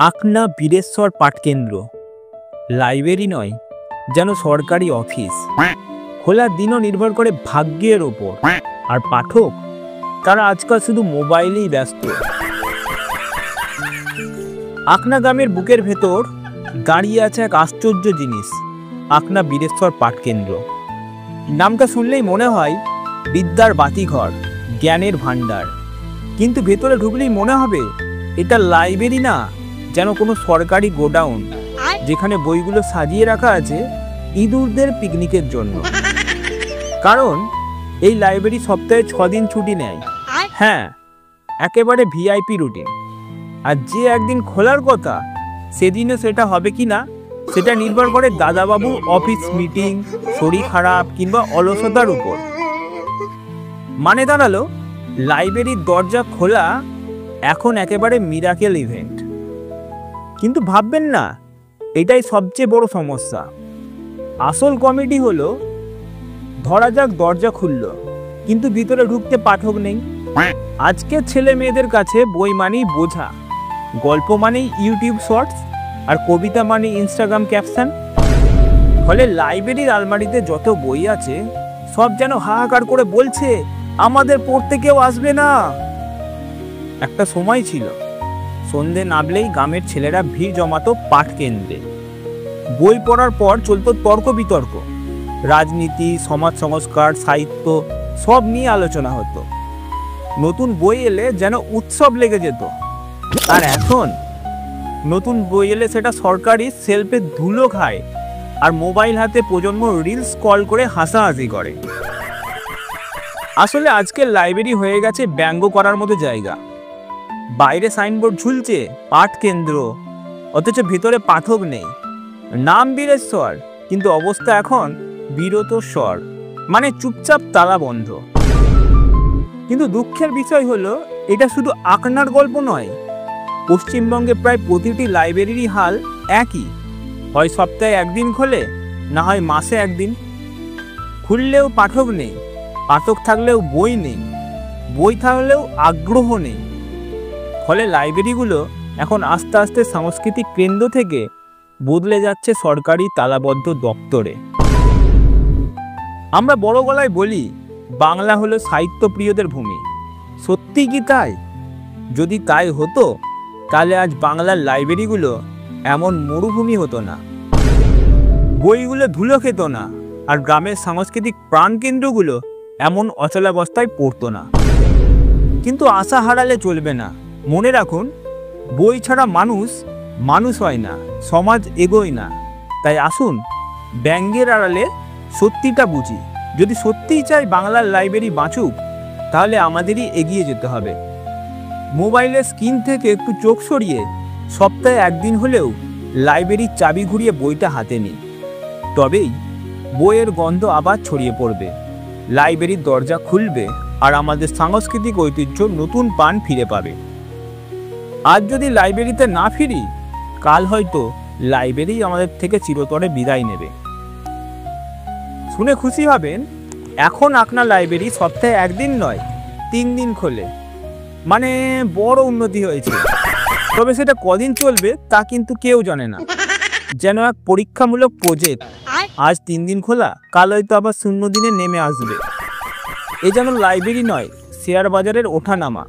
Akna Bireswar পাঠকেন্দ্র library নয়, যেন সরকারি অফিস। খোলার দিনও নির্ভর করে ভাগ্যের ওপর। আর পাঠক, তারা আজকাল শুধু মোবাইলেই ব্যস্ত। আকনা গ্রামের বুকের ভেতর দাঁড়িয়ে আছে এক আশ্চর্য জিনিস, আকনা বীরেশ্বর পাঠকেন্দ্র। নামটা শুনলেই মনে হয় বিদ্যার বাতিঘর, জ্ঞানের ভাণ্ডার। কিন্তু ভেতরে ঢুকলেই মনে হবে এটা লাইব্রেরি না, যেন কোনো সরকারি গোডাউন, যেখানে বইগুলো সাজিয়ে রাখা আছে ইঁদুরদের পিকনিকের জন্য। কারণ এই লাইব্রেরি সপ্তাহে 6 দিন ছুটি নেয়। হ্যাঁ, একেবারে ভিআইপি রুটিন। আর যে একদিন খোলার কথা, সেদিনও সেটা হবে কি না সেটা নির্ভর করে দাদাবাবুর অফিস মিটিং, শরীর খারাপ কিংবা অলসতার উপর। মানে দাঁড়ালো, লাইব্রেরির দরজা খোলা এখন একেবারে মিরাকেল ইভেন্ট। কিন্তু ভাববেন না, এটাই সবচেয়ে বড় সমস্যা। আসল কমেডি হলো, ধরা যাক দরজা খুলল, কিন্তু ভিতরে ঢুকতে পাঠক নেই। আজকের ছেলে মেয়েদের কাছে বই মানেই বোঝা, গল্প মানেই ইউটিউব শর্টস, আর কবিতা মানে ইনস্টাগ্রাম ক্যাপশন। ফলে লাইব্রেরির আলমারিতে যত বই আছে সব যেন হাহাকার করে বলছে, আমাদের পড়তে কেউ আসবে না। একটা সময় ছিল, সন্ধে নামলেই গ্রামের ছেলেরা ভিড় জমাতো পাঠ কেন্দ্রে। বই পড়ার পর চলতো তর্ক বিতর্ক, রাজনীতি, সমাজ সংস্কার, সাহিত্য সব নিয়ে আলোচনা হতো। নতুন বই এলে যেন উৎসব লেগে যেত। আর এখন নতুন বই এলে সেটা সরকারি সেলফে ধুলো খায়, আর মোবাইল হাতে প্রজন্ম রিলস কল করে হাসাহাসি করে। আসলে আজকের লাইব্রেরি হয়ে গেছে ব্যঙ্গ করার মতো জায়গা। বাইরে সাইনবোর্ড ঝুলছে পাঠ কেন্দ্র, অথচ ভিতরে পাঠক নেই। নাম বীরেশ্বর, কিন্তু অবস্থা এখন বিরত স্বর, মানে চুপচাপ তালা বন্ধ। কিন্তু দুঃখের বিষয় হলো, এটা শুধু আকনার গল্প নয়। পশ্চিমবঙ্গে প্রায় প্রতিটি লাইব্রেরিরই হাল একই। হয় সপ্তাহে একদিন খোলে, না হয় মাসে একদিন। খুললেও পাঠক নেই, পাঠক থাকলেও বই নেই, বই থাকলেও আগ্রহ নেই। ফলে লাইব্রেরিগুলো এখন আস্তে আস্তে সাংস্কৃতিক কেন্দ্র থেকে বদলে যাচ্ছে সরকারি তালাবদ্ধ দপ্তরে। আমরা বড় গলায় বলি, বাংলা হলো সাহিত্যপ্রিয়দের ভূমি। সত্যি কি তাই? যদি তাই হতো, তাহলে আজ বাংলার লাইব্রেরিগুলো এমন মরুভূমি হতো না, বইগুলো ধুলো খেত না, আর গ্রামের সাংস্কৃতিক প্রাণকেন্দ্রগুলো এমন অচলাবস্থায় পড়তো না। কিন্তু আশা হারালে চলবে না। মনে রাখুন, বই ছাড়া মানুষ হয় না, সমাজ এগোয় না। তাই আসুন, ব্যঙ্গের আড়ালে সত্যিটা বুঝি। যদি সত্যিই চাই বাংলার লাইব্রেরি বাঁচুক, তাহলে আমাদেরই এগিয়ে যেতে হবে। মোবাইলের স্ক্রিন থেকে একটু চোখ সরিয়ে সপ্তাহে একদিন হলেও লাইব্রেরির চাবি ঘুরিয়ে বইটা হাতে নিই। তবেই বইয়ের গন্ধ আবার ছড়িয়ে পড়বে, লাইব্রেরির দরজা খুলবে, আর আমাদের সাংস্কৃতিক ঐতিহ্য নতুন প্রাণ ফিরে পাবে। আজ যদি লাইব্রেরিতে না ফিরি, কাল হয়তো লাইব্রেরি আমাদের থেকে চিরতরে বিদায় নেবে। শুনে খুশি হবেন, এখন আকনা লাইব্রেরি সপ্তাহে একদিন নয়, 3 দিন খোলে। মানে বড় উন্নতি হয়েছে। তবে সেটা কদিন চলবে তা কিন্তু কেউ জানে না। যেন এক পরীক্ষামূলক প্রজেক্ট। আজ 3 দিন খোলা, কাল হয়তো আবার 0 দিনে নেমে আসবে। এ যেন লাইব্রেরি নয়, শেয়ার বাজারের ওঠানামা।